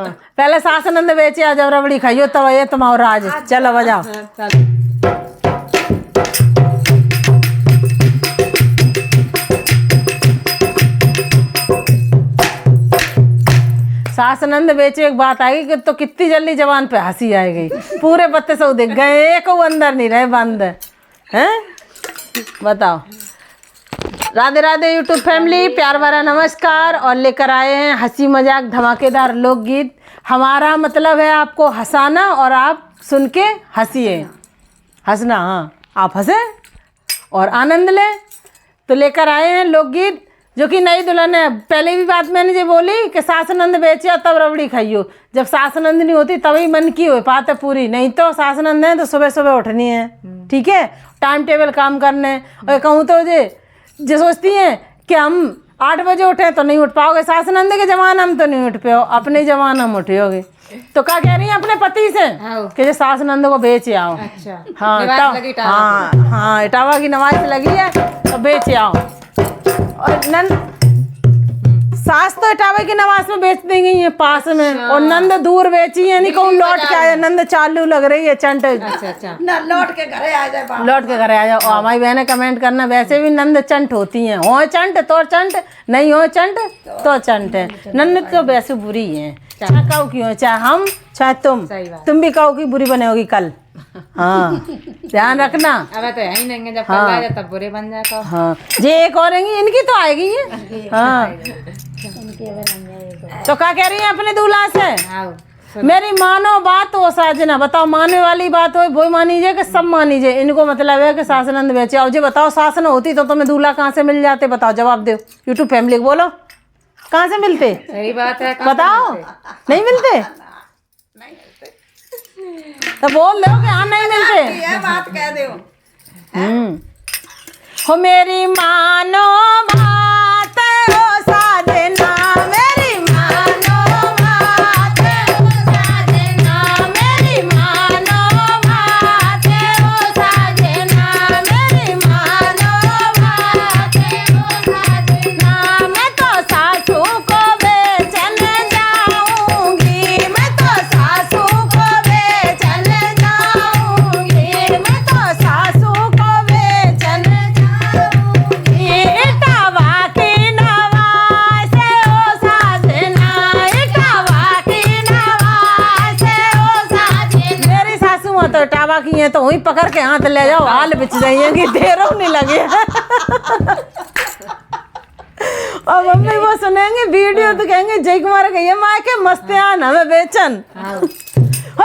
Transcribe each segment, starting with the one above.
पहले सासनंद बेचे आज रबड़ी खाइयो तब ये तुम्हारा राज। चलो बजाओ। सासनंद बेचे एक बात आएगी कि तो कितनी जल्दी जवान पे हंसी आएगी। पूरे पत्ते सब दिख गए, एक अंदर नहीं रहे बंद हैं। बताओ। राधे राधे यूट्यूब फैमिली, प्यार भरा नमस्कार। और लेकर आए हैं हंसी मजाक धमाकेदार लोकगीत। हमारा मतलब है आपको हंसाना और आप सुन के हंसिए। हंसना, हाँ, आप हंसे और आनंद लें। तो लेकर आए हैं लोकगीत जो कि नई दुल्हन है। पहले भी बात मैंने जो बोली कि सासनंद बेचे तब रबड़ी खाइयो। जब सासनंद नहीं होती तभी मन की हो पाते पूरी, नहीं तो सासनंद है तो सुबह सुबह उठनी है, ठीक है, टाइम टेबल काम करने। और कहूँ तो जो सोचती हैं कि हम 8 बजे उठे तो नहीं उठ पाओगे, सासनंद के जमाना में तो नहीं उठ पाओ, अपने जमाना में उठोगे। तो क्या कह रही हैं अपने पति से कि जो सासनंद को बेचे आओ। अच्छा, हाँ हाँ, इटावा की नमाज लगी है तो बेचे आओ। और सास तो इटावे की नमाज में बेच देंगी ये पास में, और नंद दूर बेची है, नहीं कहूँ लौट के आया। नंद चालू लग रही है चंट। अच्छा ना, लौट के घरे आ जाए, लौट के घरे आ जाओ। और हमारी बहनें कमेंट करना, वैसे भी नंद चंट होती हैं, हो चंट तो चंट, नहीं हो चंट तो चंट है। नंद तो वैसे बुरी है, चाहे कहो की हो, चाहे हम चाहे तुम भी कहो की बुरी बनेगी कल। हाँ, ध्यान रखना। अब तो यही नहीं, जब कल आ जाए तब बुरे बन जाए। हाँ, जे एक और रहेंगी, इनकी तो आएगी ये। हाँ, तो क्या कह रही है अपने दूल्हा से? मेरी मानो बात हो साजना। बताओ, मानने वाली बात हो वो मानीजिए कि सब मानीजिए। इनको मतलब है कि सासनंद बेचे आओ। जी बताओ, सास न होती तो तुम्हें दूल्हा कहाँ से मिल जाते? बताओ, जवाब दो यूट्यूब फैमिली को। बोलो, कहाँ से मिलते? सही बात है, बताओ। नहीं मिलते तो बोल दो कि हाँ नहीं मिलते। ये बात कह दो। हो मेरी मानो बात हो साजना, मेरी मानो बात हो साजना, मेरी मानो बात हो साजना, मेरी मानो बात हो साजना। मैं तो सासू को बेचन जाऊंगी, मैं तो सासू को बेचन जाऊंगी, मैं तो सासू को बेचन जाऊंगी। इटावा की नवाज हो साजना, इटावा की नवाज हो साजना। मेरी सासू माँ तो इटावा की है, तो वहीं पकड़ के हाथ ले जाओ, हाल बिछ जाइए, देरों नहीं लगे। और मम्मी वो सुनेंगे वीडियो तो कहेंगे जय कुमार कहिए माँ के मस्तियान हमें बेचन।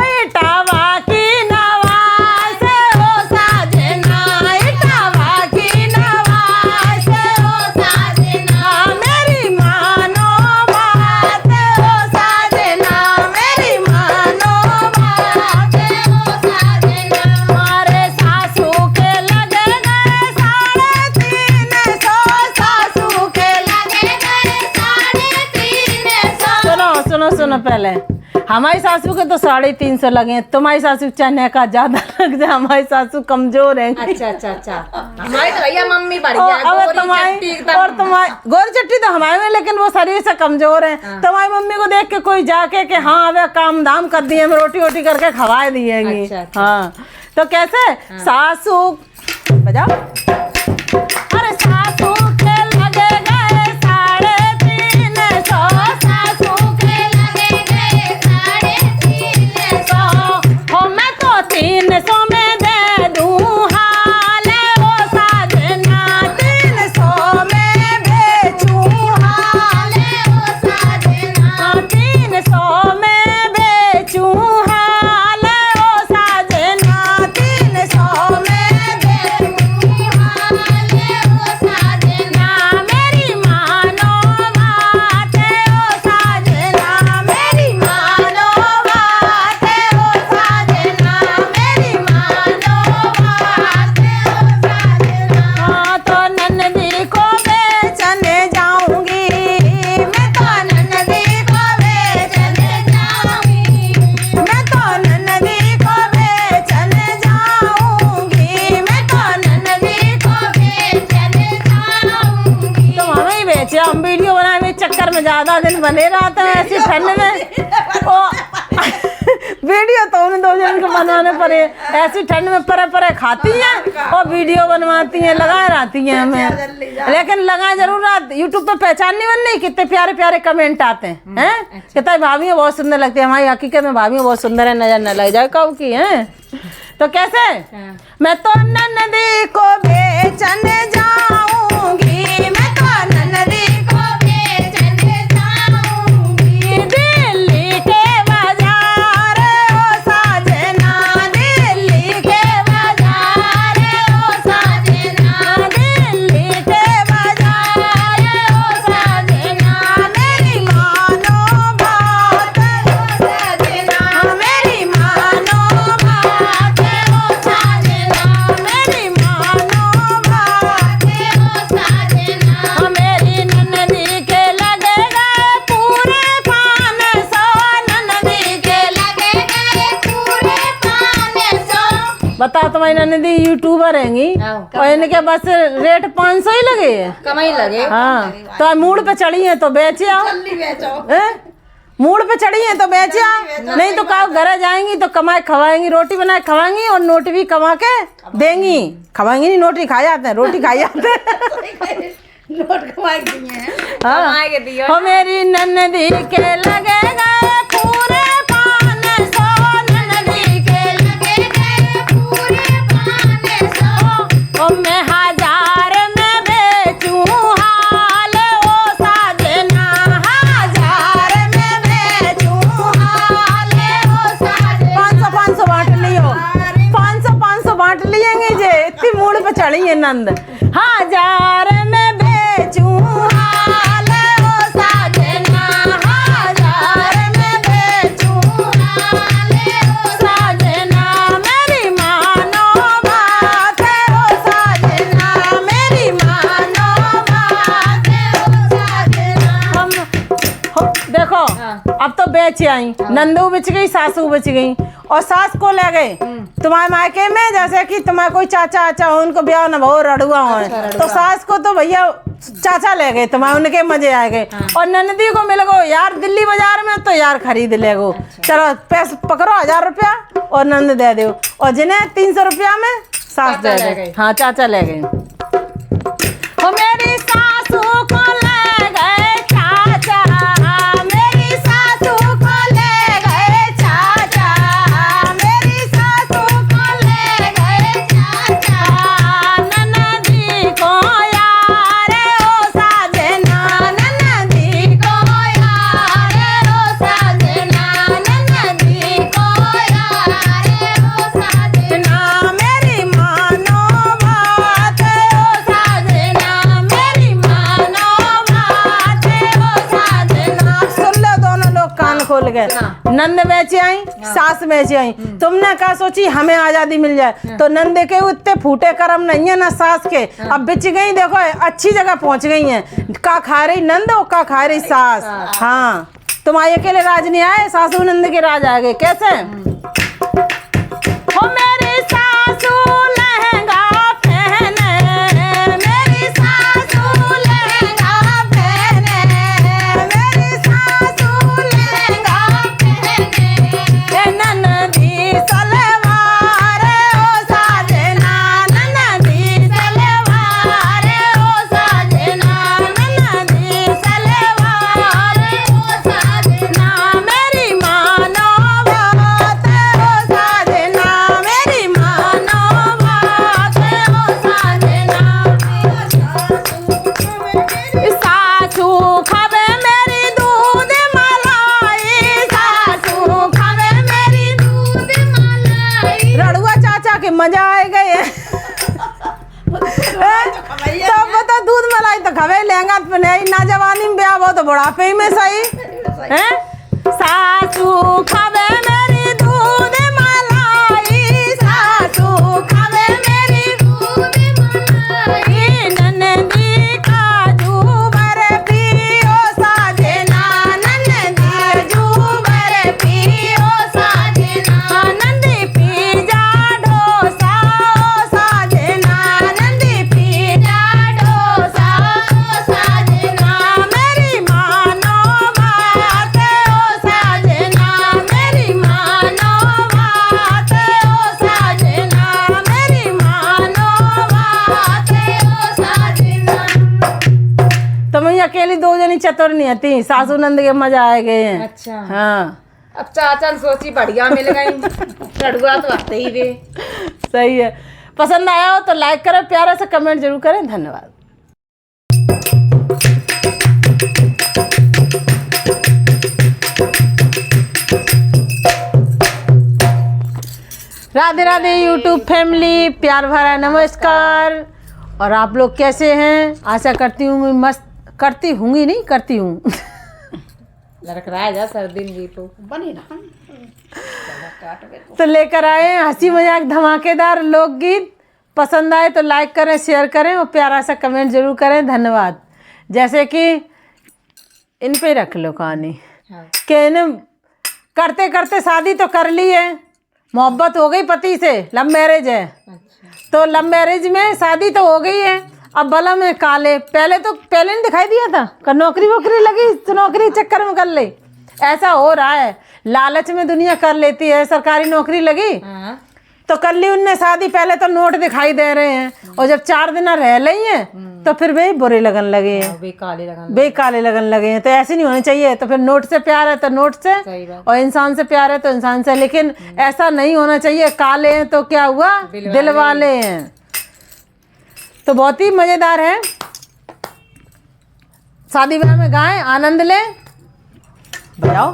इटावा की नवाज हो साजना, इटावा की नवाज हो साजना, मेरी मानो बात हो साजना, मेरी मानो बात हो साजना। हमारे सासू के लगे गए 350, सासू के लगे गए 350। सुनो पहले, हमारी सासू के तो 350 लगे, तुम्हारी सासू चने का ज्यादा लग जाए, हमारी सासू कमजोर है। अच्छा, हमारी तो भैया मम्मी बढ़िया है, और तुम्हारी गोरी चट्टी तो हमारे में, लेकिन वो शरीर से कमजोर है। तुम्हारी मम्मी को देख के कोई जाके कि हाँ अब काम धाम कर दिए, रोटी वोटी करके खवा दिएगी। हाँ, तो कैसे सासू बजाओ। अरे सासू के लगे गए 350, सासू के लगे गए 350। हो मैं तो 300 में दे दूं हाल हो साजना, 300 में बेचूं हाल हो साजना, 300 में बेचूं हाल हो साजना, 300 में बेचूं हाल हो साजना। मेरी मानो बात हो साजना, मेरी मानो बात हो साजना, मेरी मानो बात हो साजना। हाँ, तो नन्दी को बेचने जाऊंगी, मैं तो नन्दी को बेचने जाऊंगी, मैं तो नन्दी को बेचने जाऊंगी, मैं तो नन्दी को बेचने जाऊंगी। तो हमें ही बेचे, हम वीडियो बनाए में चक्कर में ज्यादा दिन बने रहते हैं ऐसी ठंड में। ओ बनाने पड़े, ऐसी ठंड में परे परे खाती हैं और वीडियो बनवाती हैं, लगाए रहती हैं हमें। लेकिन लगाए जरूर रात यूट्यूब पे पहचान नहीं बन रही, कितने प्यारे प्यारे कमेंट आते हैं कितना भाभी बहुत सुंदर लगती है। हमारी हकीकत में भाभी बहुत सुंदर है, नजर न लग जाए कब की है। तो कैसे मैं तो ननदी को बेचन जाऊंगी, मैं तो ननदी को बेचन जाऊंगी दिल्ली के बाजार ओ साजना, दिल्ली के बाजार ओ साजना, दिल्ली के बाजार ओ साजना, मेरी मानो बात ओ साजना, मेरी मानो बात ओ साजना, मेरी मानो बात ओ साजना, मेरी नन्नदी के लगे गए पूरे 500, नन्नदी के लगे गए पूरे 500। बताओ तुम्हारी नन्नदी यूट्यूबर हैंगी और इनके बस रेट 500 ही लगे है, कमाई लगे। हाँ तो मूड पे चढ़ी है तो बेचे आओ, मूड पे चढ़ी है तो बेचे आओ, नहीं तो कहो घर जाएंगी तो कमाए खवाएंगी, रोटी बनाए खवाएंगी और नोट भी कमा के देंगी। खवाएंगी नहीं, नोट ही खा जाते हैं, रोटी खा जाते हैं। नोट कमाई दिए हैं, हाँ कमाई के दिए। हो मेरी नन्नदी के लगे गए पूरे 500, नन्नदी के लगे गए पूरे 500, ओ मैं 1000 में बेचूं हाल ओ साजना, 1000 में बेचूं हाल ओ साजना। 500 बांट लियो, 500 बांट लिएंगे जे, इतनी मूड पे चढ़ी है नंद। 1000 में बेचूं हाल ओ साजना, 1000 में बेचूं हाल ओ साजना, मेरी मानो बात ओ साजना, मेरी मानो बात ओ साजना। देखो अब तो बेच आई, नंदू बेच गई, सासू बेच गई और सास को ले गए तुम्हारे मायके में। जैसे कि तुम्हारे कोई चाचा आचा हो, उनको ब्याह न हो, रड़ुआ हो, तो सास को तो भैया चाचा ले गए तुम्हारे, उनके मजे आ गए। और ननदी को मिल गो यार दिल्ली बाजार में, तो यार खरीद ले गो। चलो पैसे पकड़ो 1000 रुपया और नंद दे दो, और जिन्हें 300 रुपया में सास दे गए। हाँ चाचा ले गए। ओ मेरी सासू को ले गए चाचा, मेरी सासू को ले गए चाचा, मेरी सासू को ले गए चाचा, ननदी को यार ओ साजना, ननदी को यार ओ साजना, ननदी को यार ओ साजना, मेरी मानो बात ओ साजना, मेरी मानो बात ओ साजना। सुन लो दोनों लोग कान खोल गए। नंद बेचे आई, सास बेचे आई, तुमने क्या सोची हमें आजादी मिल जाए, तो नंद के उतने फूटे कर्म नहीं है ना सास के। अब बिच गई, देखो अच्छी जगह पहुंच गई हैं। का खा रही नंद और का खा रही सास। हाँ तुम आए अकेले राज नहीं आए, सासू नंद के राज आ गए। कैसे हो मेरी सासू लहंगा पहने, मेरी सासू लहंगा पहने, मेरी सासू लहंगा पहने, ननदी सलवार ओ साजना, ननदी सलवार ओ साजना, ननदी सलवार ओ साजना, मेरी मानो बात ओ साजना, मेरी मानो बात ओ साजना। सासू खावे मेरी दूध मलाई, सासू खावे मेरी दूध मलाई। रड़ुआ चाचा के मजा आए गए। तब तो दूध मलाई तो खवे, लहंगा पे नहीं, ना जवानी में ब्याह हो तो बुढ़ापे में सही है। सासू खावे मेरी दूध मलाई, सासू खावे मेरी दूध मलाई, ननदी काजू बर्फी ओ साजना, ननदी काजू बर्फी ओ साजना, नंदी पिज़्ज़ा डोसा ओ साजना, नंदी पिज़्ज़ा डोसा ओ साजना, मेरी मानो बात ओ साजना, मेरी इतनी चतुर नहीं थी, सासू नंद के मजा आए गए हैं। अच्छा हाँ अब चाचा ने सोची बढ़िया मिल गई, चढ़ुआ तो आते ही रे। सही है। पसंद आया हो तो लाइक करें, प्यारा से कमेंट जरूर करें। धन्यवाद। राधे राधे यूट्यूब फैमिली, प्यार भरा नमस्कार। और आप लोग कैसे हैं? आशा करती हूँ मस्त, करती हूँगी नहीं करती हूँ लड़क रहा है जा सर्दी में तो बनी ना। तो लेकर आए हैं हंसी मजाक धमाकेदार लोकगीत। पसंद आए तो लाइक करें, शेयर करें और प्यारा सा कमेंट जरूर करें। धन्यवाद। जैसे कि इन पे रख लो कहानी। हाँ। कि इन्हें करते करते शादी तो कर ली है, मोहब्बत हो गई पति से, लव मैरिज है। अच्छा। तो लव मैरिज में शादी तो हो गई है, अब बला में काले, पहले नहीं दिखाई दिया था कि नौकरी वोकरी लगी तो नौकरी चक्कर में कर ले। ऐसा हो रहा है, लालच में दुनिया कर लेती है। सरकारी नौकरी लगी हाँ। तो कर ली उनने शादी, पहले तो नोट दिखाई दे रहे हैं और जब 4 दिन रह रही हैं तो फिर वे बुरे लगन लगे हैं, बेकाले लगन लगे हैं। तो ऐसे नहीं होने चाहिए। तो फिर नोट से प्यार है तो नोट से, और इंसान से प्यार है तो इंसान से, लेकिन ऐसा नहीं होना चाहिए। काले हैं तो क्या हुआ, दिल वाले हैं। तो बहुत ही मजेदार है। शादी ब्याह में गाएं, आनंद लें, बजाओ।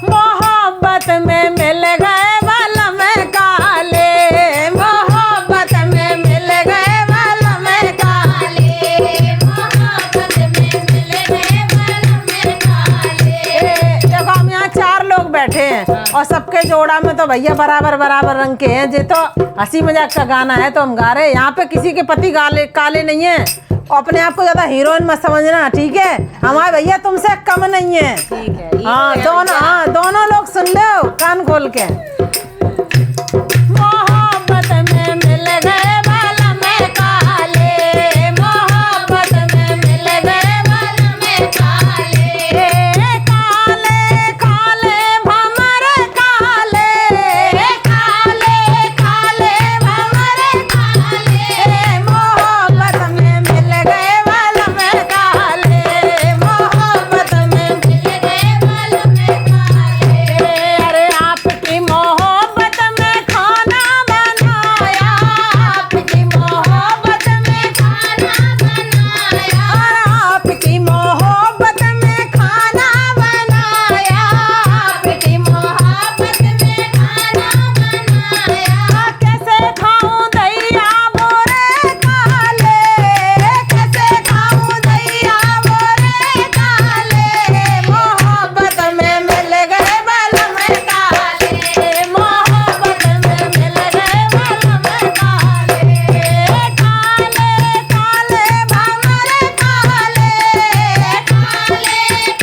मोहब्बत में मिल गए बालम काले, मोहब्बत में मिल गए बालम काले, मोहब्बत में मिल गए बालम काले। देखो हम यहाँ 4 लोग बैठे हैं और सबके जोड़ा में तो भैया बराबर बराबर रंग के हैं। ये तो हंसी मजाक का गाना है तो हम गा रहे हैं। यहाँ पे किसी के पति काले नहीं है। और अपने आप को ज्यादा हीरोइन मत समझना, ठीक है? हमारे भैया तुमसे कम नहीं है, ठीक है। हाँ दोनों लोग सुन लो कान खोल के। मोहब्बत में मिल गए बालम काले, मोहब्बत में मिल गए बालम काले, काले काले भंवर काले, काले काले भंवर काले, मोहब्बत में मिल गए बालम काले, मोहब्बत में मिल गए बालम काले। अरे आपकी मोहब्बत में खाना बनाया, आपकी मोहब्बत में खाना बनाया, और आपकी मोहब्बत में खाना बनाया, आपकी मोहब्बत में खाना बनाया। कैसे खाऊं दैया मोरे काले, कैसे खाऊं दैया मोरे काले, मोहब्बत में मिल गए बालम काले, मोहब्बत में मिल गए बालम काले, काले काले भंवर काले, काले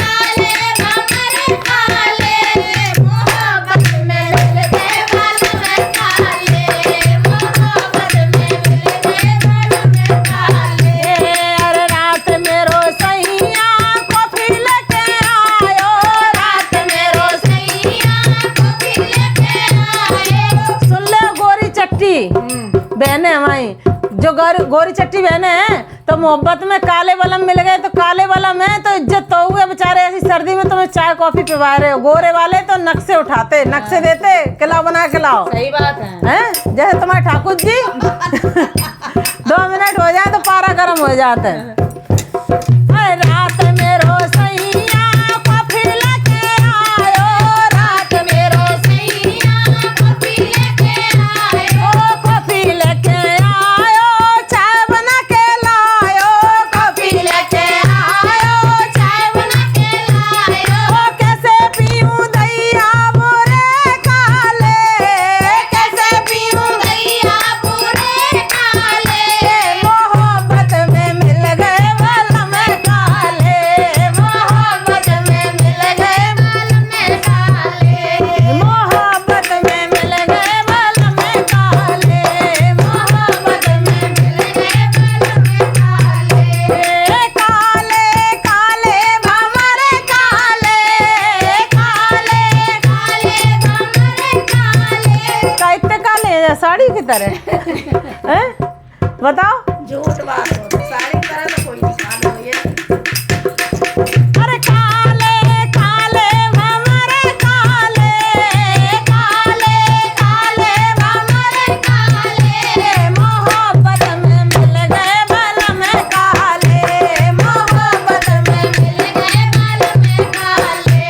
काले भंवर काले, मोहब्बत में मिल गए बालम काले, मोहब्बत में मिल गए बालम काले। अरे रात में रोसैया कॉफी लेके आयो, रात में रोसैया कॉफी लेके आयो। सुन ले गोरी चट्टी बहनें हमारी, जो गोरी चट्टी बहनें हैं, तो मोहब्बत में काले बलम मिल गए तो काले बलम है तो इज्जत तो हुए बेचारे। ऐसी सर्दी में तुम्हें चाय कॉफी पिवा रहे हो, गोरे वाले तो नक्शे उठाते, नक्शे देते, खिलाओ बना खिलाओ। सही बात है। हैं? जैसे तुम्हारे ठाकुर जी 2 मिनट हो जाए तो पारा गर्म हो जाता है। अरे रात में रोसैया कॉफी लेके आयो, रात में रोसैया कॉफी लेके आयो, कॉफी लेके आयो, चाय बना के लायो, कॉफी लेके आयो, चाय बना के लायो। कैसे पीऊं दैया मोरे काले, कैसे पीऊं दैया मोरे काले, मोहब्बत में मिल गए बालम काले, मोहब्बत में मिल गए बालम काले, मोहब्बत में मिल गए बालम काले, मोहब्बत में मिल गए बालम काले, काले काले भंवर काले, काले काले भंवर काले। का इतने काले हैं साड़ी की तरह हैं? बताओ। झूठ बात हो तो साड़ी तरह तो कोई नहीं खा लो ये। अरे काले काले भंवरे काले काले काले भंवरे काले मोहब्बत में मिल गए बल में काले मोहब्बत में मिल गए बल में काले।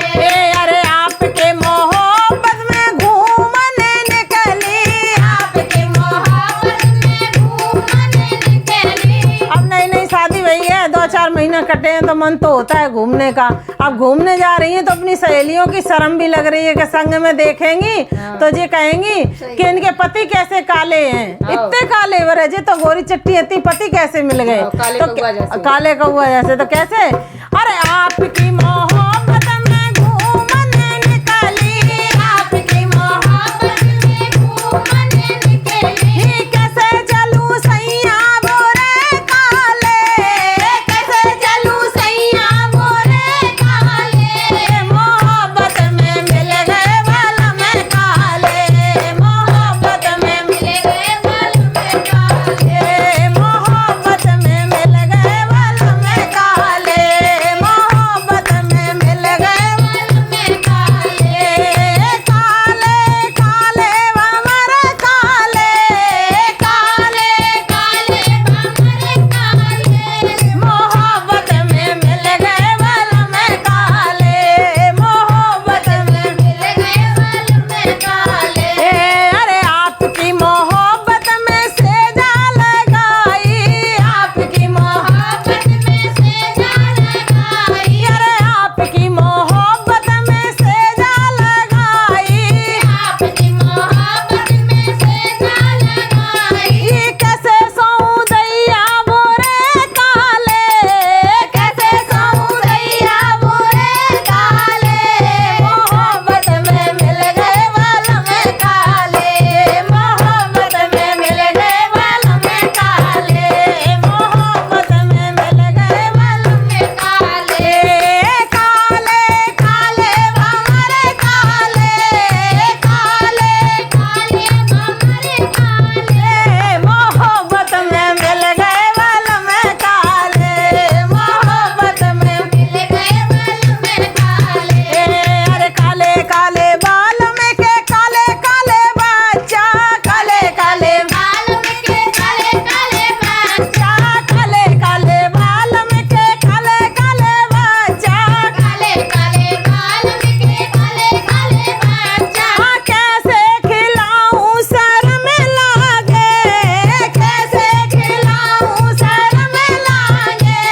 अरे आपके मोहब्बत में घूमने निकली आपकी मोहब्बत में घूमने निकली। अब नई नई शादी हुई है 2-4 महीने कटे हैं तो मन तो होता है घूमने का। अब घूमने जा रही हैं तो अपनी सहेलियों की शर्म भी लग रही है कि संग में देखेंगी तो ये कहेंगी कि इनके पति कैसे काले हैं, इतने काले वर जे तो गोरी चट्टी इतनी पति कैसे मिल गए काले कौआ जैसे तो कैसे। अरे आपकी मोहब्बत में घूमने निकली आपकी मोहब्बत में घूमने निकली। कैसे चलूं सैया बोरे काले कैसे चलूं सैया बोरे काले मोहब्बत में मिल गए बल में काले मोहब्बत में मिल गए बल में काले मोहब्बत में मिल गए बल में काले मोहब्बत में मिल गए बल में काले काले काले भंवरे काले काले काले भंवरे काले मोहब्बत में मिल गए बल में काले मोहब्बत में मिल गए बल में काले। अरे आपकी मोहब्बत में सेजा लगाई आपकी मोहब्बत में सेजा लगाई। अरे आपकी मोहब्बत में सेजा लगाई आपकी मोहब्बत में सेजा लगाई। कैसे सोऊं दैया बोरे काले कैसे सोऊं दैया बोरे काले मोहब्बत में मिल गए बल में काले मोहब्बत में मिल गए बल में काले मोहब्बत में मिल गए बल में काले काले काले भंवरे काले काले काले भंवरे काले मोहब्बत में मिल गए बल में काले मोहब्बत में मिल गए बल में काले। अरे काले काले बाल में के काले काले बच्चा काले काले बाल में के काले काले बच्चा काले काले बाल में के काले काले बच्चा काले काले बाल में के काले काले बच्चा। कैसे खिलाऊं सर में लागे कैसे खिलाऊं सर में लागे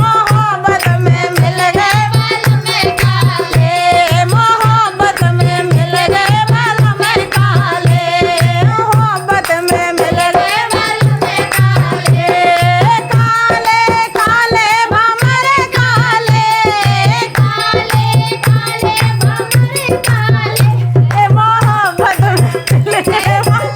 मोहब्बत में मिल गए बल में काले मोहब्बत में मिल गए बल में काले मोहब्बत में मिल गए बल में काले काले काले भंवरे काले काले काले भंवरे काले मोहब्बत में मिल गए बल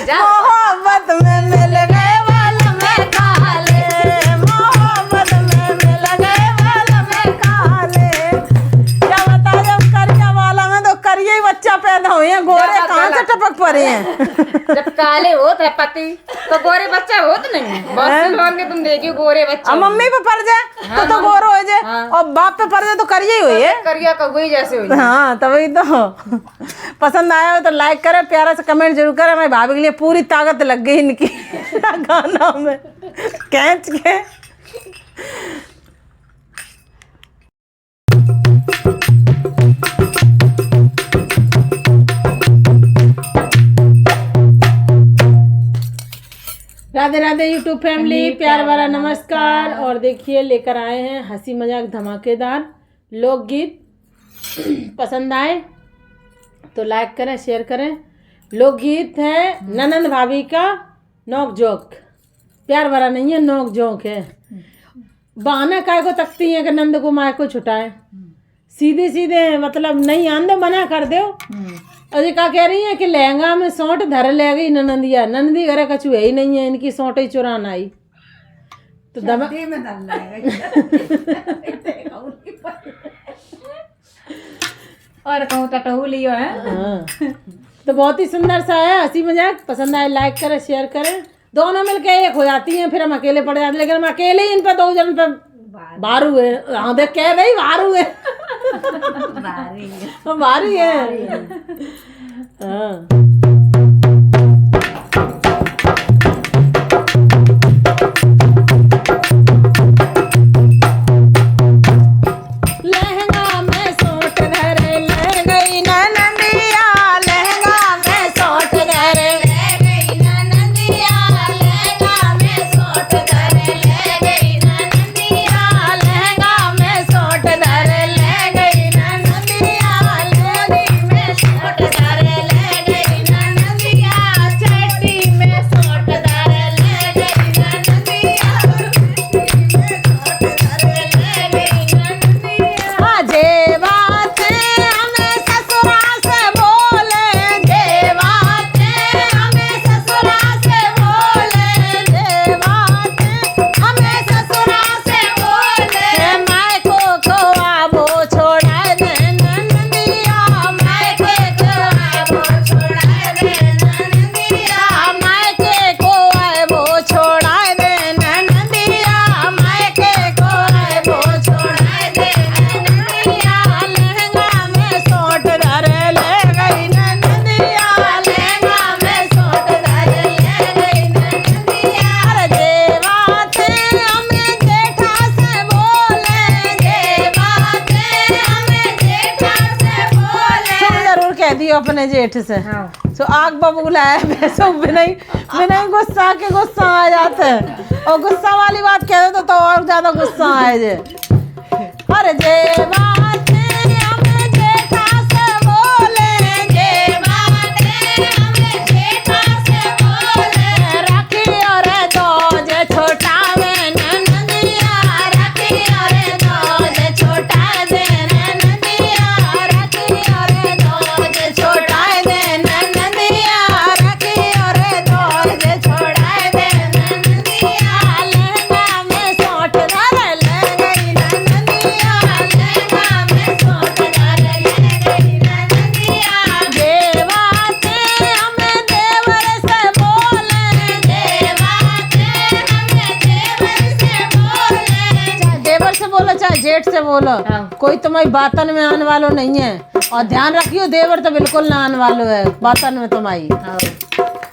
जा मोहब्बत में मिल गए बल में काले मोहब्बत में मिल गए बल में काले। क्या बता जब करिया वाला में तो करिए ही बच्चा पैदा हुए हैं गोरे कहाँ से टपक पड़े हैं। जब काले हो तो पति तो गोरे बच्चा हो तो नहीं बहुत से लोग के तुम देखियो गोरे बच्चे अब मम्मी पे पड़ जाए तो गोरो हो जाए और बाप पे पड़ जाए तो करिए ही हुई है करिया कगुई जैसे हुई। हाँ तभी तो। पसंद आया हो तो लाइक करें प्यारा सा कमेंट जरूर करें। हमारी भाभी के लिए पूरी ताकत लग गई इनकी गाना में खींच के। राधे राधे यूट्यूब फैमिली प्यार वाला नमस्कार। और देखिए लेकर आए हैं हंसी मजाक धमाकेदार लोकगीत। पसंद आए तो लाइक करें शेयर करें। लोकगीत है ननंद भाभी का नोक जोक, प्यार भरा नहीं है नोक जोक है। बहाना काय को तकती है कि नंद को माय को छुटाए, सीधे सीधे मतलब नहीं आंदे मना कर दो। और ये क्या कह रही है कि लहंगा में सौंठ धर ले गई ननंदिया, नंदी घर कछु है ही नहीं है, इनकी सौंठ ही चुरान आई तो दबा और कहूँ तो टहू लियो है। हाँ तो बहुत ही सुंदर सा है हंसी मजाक। पसंद आए लाइक करें, शेयर करें। दोनों मिलके एक हो जाती हैं, फिर हम अकेले पड़ जाते हैं। लेकिन हम अकेले ही इन पे 2 जन पे बारू है। हाँ देख कह रही बारू है। बारी है। हाँ अपने जेठ से। तो आग बबूला है वैसे बिना गुस्सा के गुस्सा आ जाते हैं। और गुस्सा वाली बात कह दो तो और ज्यादा गुस्सा आए जे। अरे जे बात हमें जेठा से बोले, जे बात हमें जेठा से बोले, राखी और दो जे छोटा में नंदिया, राखी और दो जे छोटा दे नंदिया, राखी और दो जे छोटा दे नंदिया, राखी और दो जे छोड़ा दे नंदिया, लहंगा में सोट डाल ले गई नंदिया, लहंगा में सोट डाल ले गई नंदिया, देवाते हमें देवर से बोले, देवाते हमें देवर से बोलो चाहे जेठ से बोलो, कोई तुम्हारी बातन में आने वालों नहीं है। और ध्यान रखियो देवर तो बिल्कुल ना आने वालों है बातन में तुम्हारी।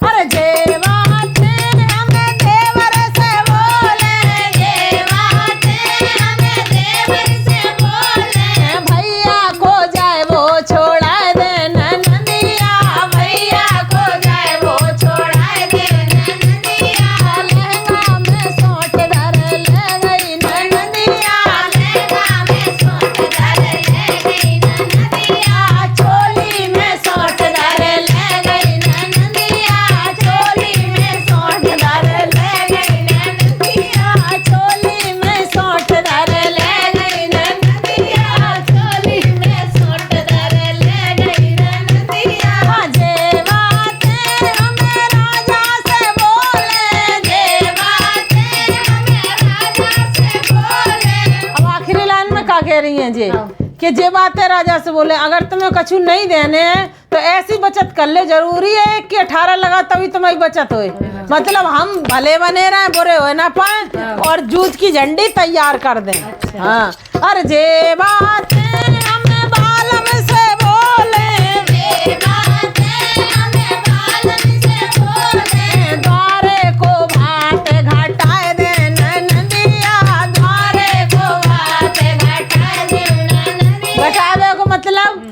अरे देवाते हमें देवर से बोले, देवाते हमें देवर से बोले, भैया को जाए वो छोड़ा दे नंदिया, भैया को जाए वो छोड़ा दे नंदिया, लहंगा में सोट धर ले गई नंदिया, लहंगा में सोट धर ले गई नंदिया, चोली में सोट धर ले गई नंदिया, चोली में सोट धर ले गई नंदिया, चोली में सोट धर ले गई नंदिया, चोली में सोट धर ले गई नंदिया, जेवाते हमें राजा से बोले, जेवाते हमें राजा से बोले। अब आखिरी लाइन में क्या कह रही हैं जी कि जे बातें राजा से बोले, अगर तुम्हें कछु नहीं देने हैं तो ऐसी बचत कर ले। जरूरी है कि 18 लगा तभी तुम्हारी बचत होए। मतलब हम भले बने रहे बुरे हो ना पाए और जूझ की झंडी तैयार कर दें। हाँ अरे जे बातें हमें बालम से बोले, जे बातें हमें बालम से बोले, द्वारे को भात घटाए दे नंदिया, द्वारे को भात घटाए दे नंदिया। घटावे को मतलब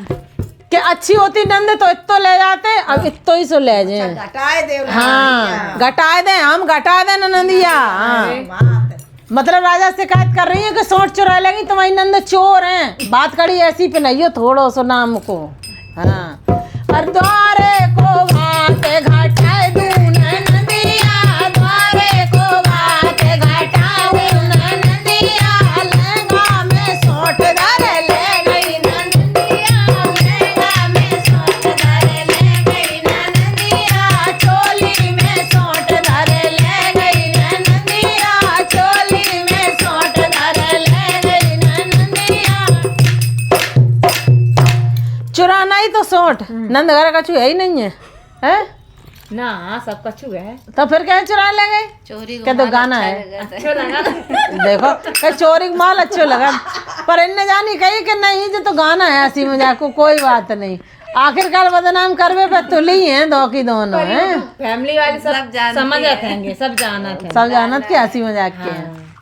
कि अच्छी होती नंद तो इतो ले जाते, अब इतो ही सो ले जाए। घटाए दे। हाँ घटाए दे, हम घटाए दे नंदिया। हाँ मतलब राजा शिकायत कर रही है कि सोच चुरा लेंगी तुम्हारी नंद चोर हैं। बात कड़ी ऐसी पे नहीं हो थोड़ो सो नाम को। हाँ और द्वारे को भात घटाए दूं नंदिया, द्वारे को भात घटाऊं नंदिया, लहंगा में सोट धर ले गई नंदिया, लहंगा में सोट धर ले गई नंदिया, चोली में सोट धर ले गई नंदिया, चोली में सोट धर ले गई नंदिया, चुराना ही तो सोट नंद घर का चूहा ही नहीं है ना सब कछु है तो फिर क्या चुरा ले गए चोरी क्या तो गाना है अच्छा लगा देखो कहीं चोरी का माल अच्छो लगा पर इनने जानी कही कि नहीं जो तो गाना है हंसी मजाक को कोई बात नहीं आखिरकार बदनाम करवे पे तुली हैं दो की दोनों हैं फैमिली वाले सब समझ आते हैं सब जानत है सब जानत के हंसी मजाक के हैं